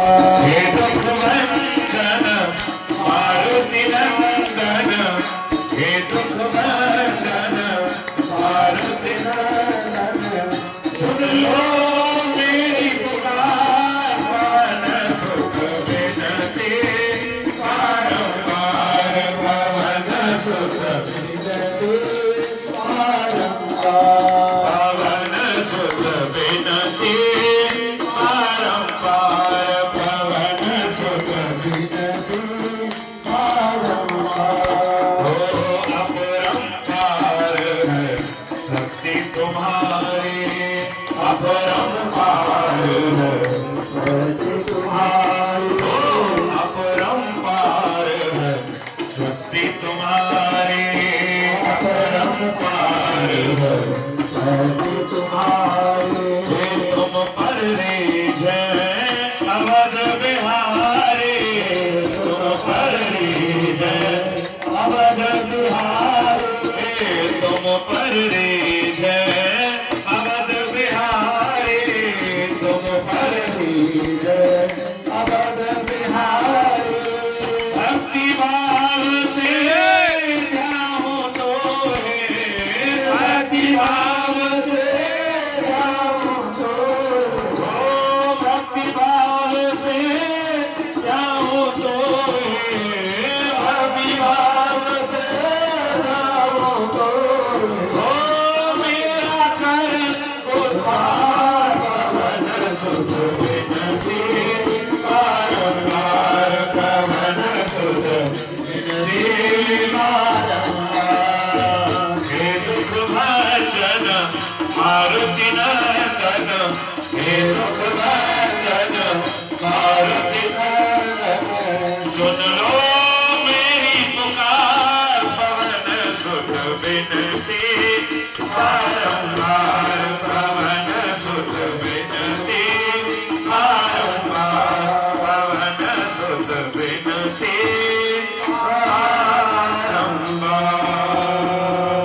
हे दुःखभंजन मारुती नंदन, हे दुःखभंजन मारुती नंदन, सुन लो मेरी पुकार, मन सुख विनती बारंबार, पवन सुत विनती बारंबार, पवन सुत विनती बारंबार, पवन सुत विनती बारंबार। हो अपरंपार है शक्ति तुम्हारी, अपरंपार है शक्ति तुम्हारी, हो अपरंपार है शक्ति तुम्हारी, अपरंपार है शक्ति तुम्हारी। तुम पर रीझ अवध बिहारी, तुम पर रीझ अवध बिहारी, तुम पर रीझ अवध बिहारी, तुम पर रीझ अवध बिहारी। भक्ति भाव से जाऊं तो है, भक्ति भाव से जाऊं तो, ओ भक्ति भाव से जाऊं तो है, भक्ति भाव से जाऊं तो, ओ मेरा कर उद्धार, पवन सुत विनती बारंबार, पवन सुत विनती बारंबार। हे दुःखभंजन मारुति नंदन, हे दुःखभंजन मारुति नंदन, सुन लो मेरी पुकार, पवन सुत विनती बारंबार, पवन सुत विनती बारंबार, पवन सुत विनती